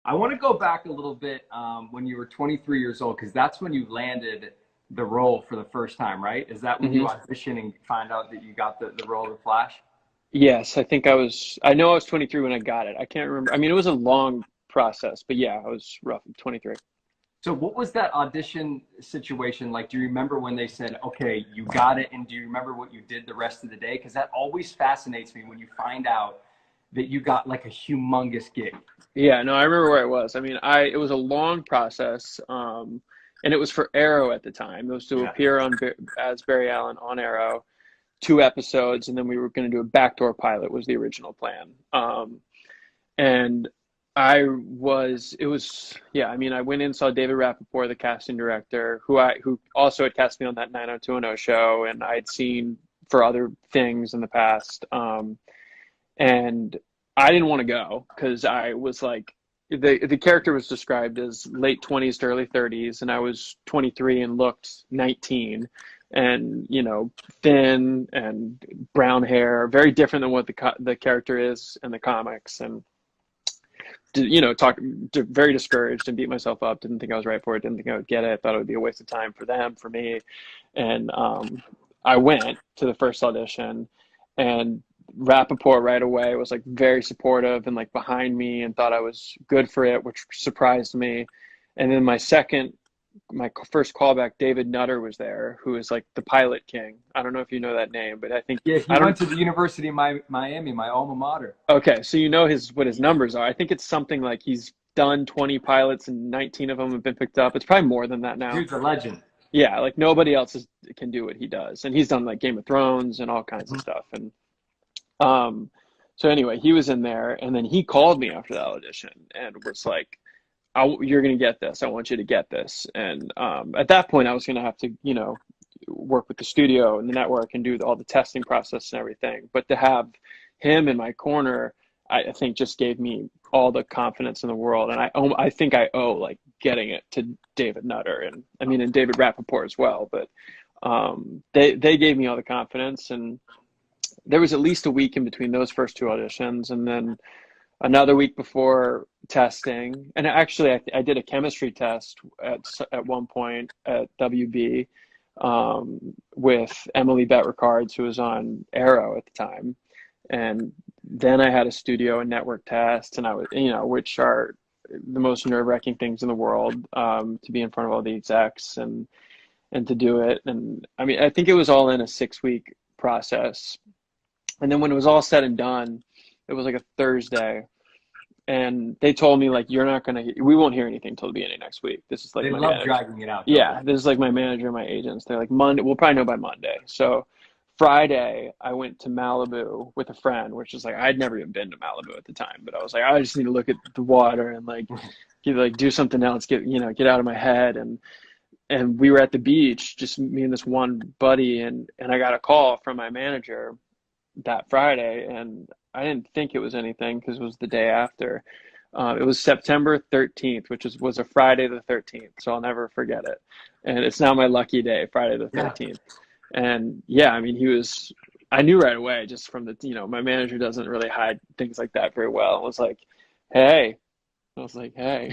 I want to go back a little bit when you were 23 years old, because that's when you landed the role for the first time, right? Is that when you Hmm. audition and find out that you got the role of the Flash? Yes, I know I was 23 when I got it. I can't remember. I mean, it was a long process, but yeah, I was roughly 23. So what was that audition situation like? Do you remember when they said, okay, you got it? And do you remember what you did the rest of the day? Because that always fascinates me when you find out that you got like a humongous gig. Yeah, no, I remember where I was. I mean, it was a long process, and it was for Arrow at the time. It was to Yeah. appear as Barry Allen on Arrow, 2 episodes, and then we were going to do a backdoor pilot was the original plan. And yeah, I mean, I went in, saw David Rappaport, the casting director, who also had cast me on that 90210 show, and I'd seen for other things in the past. And I didn't want to go because I was like, the character was described as late 20s to early 30s, and I was 23 and looked 19, and thin and brown hair, very different than what the character is in the comics, and very discouraged and beat myself up. Didn't think I was right for it. Didn't think I would get it. Thought it would be a waste of time for them, for me, and I went to the first audition, and Rappaport right away was like very supportive and like behind me and thought I was good for it, which surprised me. And then my first callback, David Nutter was there, who is like the pilot king. I don't know if you know that name, but Yeah, he I don't. went to the University of Miami, my alma mater. Okay, so you know what his numbers are. I think it's something like he's done 20 pilots and 19 of them have been picked up. It's probably more than that now. Dude's a legend. Yeah, like nobody else can do what he does, and he's done like Game of Thrones and all kinds of stuff. And Um, so anyway, he was in there, and then he called me after that audition and was like, "You're gonna get this. I want you to get this." And at that point, I was gonna have to, work with the studio and the network and do all the testing process and everything. But to have him in my corner, I think just gave me all the confidence in the world. And I think I owe like getting it to David Nutter and I mean and David Rappaport as well. But they gave me all the confidence and there was at least a week in between those first two auditions and then another week before testing. And actually, I did a chemistry test at one point at WB with Emily Bett Ricards, who was on Arrow at the time. And then I had a studio and network test, and I was, which are the most nerve-wracking things in the world, to be in front of all the execs and to do it. And I mean, I think it was all in a 6-week process. And then when it was all said and done, it was like a Thursday, and they told me like, we won't hear anything till the beginning of next week. This is like They my love manager. dragging it out, don't Yeah, they? this is like my manager and my agents. They're like, Monday, we'll probably know by Monday. So Friday, I went to Malibu with a friend, which is like, I'd never even been to Malibu at the time, but I was like, I just need to look at the water and like, do something else, get out of my head. And we were at the beach, just me and this one buddy, and I got a call from my manager that Friday, and I didn't think it was anything because it was the day after. It was September 13th, which was a Friday the 13th, so I'll never forget it. And it's now my lucky day, Friday the Yeah. 13th. And yeah, I mean, I knew right away just from my manager doesn't really hide things like that very well. It was like, hey, I was like, hey.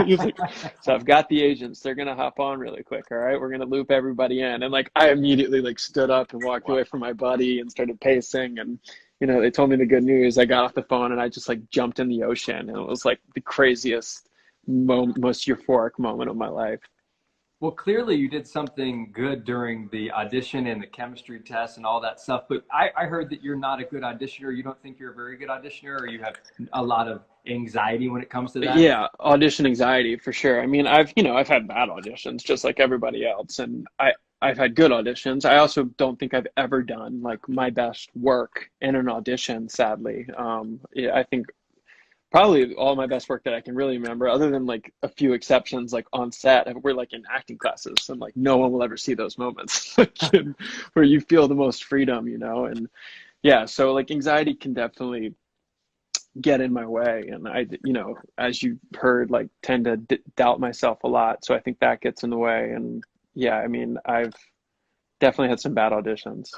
He was like, so I've got the agents. They're gonna hop on really quick. All right, we're gonna loop everybody in. And like, I immediately like stood up and walked Wow. away from my buddy and started pacing. And they told me the good news. I got off the phone and I just like jumped in the ocean. And it was like the craziest, most euphoric moment of my life. Well, clearly you did something good during the audition and the chemistry test and all that stuff. But I heard that you're not a good auditioner. You don't think you're a very good auditioner, or you have a lot of anxiety when it comes to that? Yeah, audition anxiety for sure. I mean, I've had bad auditions just like everybody else, and I've had good auditions. I also don't think I've ever done like my best work in an audition, sadly. Yeah, I think probably all my best work that I can really remember, other than like a few exceptions, like on set, we're like in acting classes, and like no one will ever see those moments where you feel the most freedom, and yeah, so like anxiety can definitely get in my way, and I as you heard, like tend to doubt myself a lot, so I think that gets in the way. And yeah, I mean, I've definitely had some bad auditions.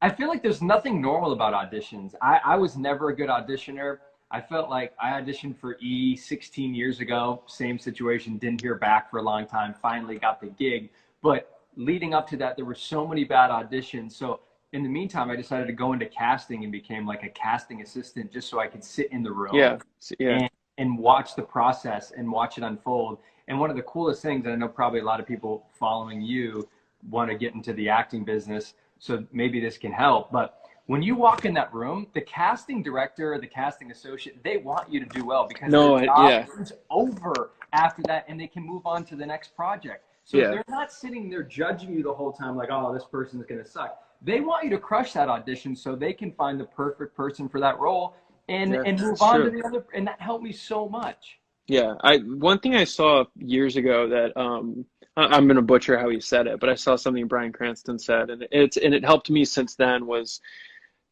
I feel like there's nothing normal about auditions. I was never a good auditioner. I felt like I auditioned for E 16 years ago, same situation, didn't hear back for a long time, finally got the gig. But leading up to that, there were so many bad auditions. So in the meantime, I decided to go into casting and became like a casting assistant just so I could sit in the room Yeah. Yeah. and watch the process and watch it unfold. And one of the coolest things, and I know probably a lot of people following you want to get into the acting business, so maybe this can help. But when you walk in that room, the casting director or the casting associate, they want you to do well because No, their job yeah. is over after that and they can move on to the next project. So Yeah. they're not sitting there judging you the whole time like, oh, this person's going to suck. They want you to crush that audition so they can find the perfect person for that role Yeah, and move it's on to true. the other. And that helped me so much. Yeah, one thing I saw years ago that I'm gonna butcher how he said it, but I saw something Bryan Cranston said, and it helped me since then, was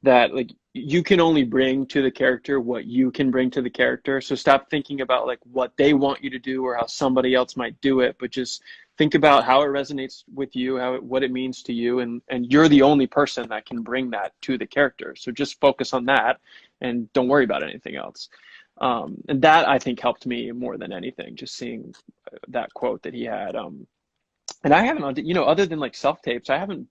that like you can only bring to the character what you can bring to the character. So stop thinking about like what they want you to do or how somebody else might do it, but just think about how it resonates with you, what it means to you, and you're the only person that can bring that to the character. So just focus on that and don't worry about anything else. And that I think helped me more than anything, just seeing that quote that he had. And I haven't, other than like self tapes, I haven't,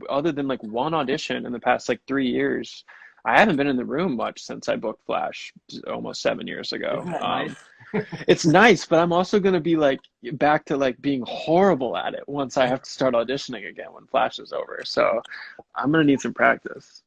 other than like one audition in the past like 3 years, I haven't been in the room much since I booked Flash almost 7 years Isn't ago. that nice? It's nice, but I'm also going to be like back to like being horrible at it once I have to start auditioning again when Flash is over. So I'm going to need some practice.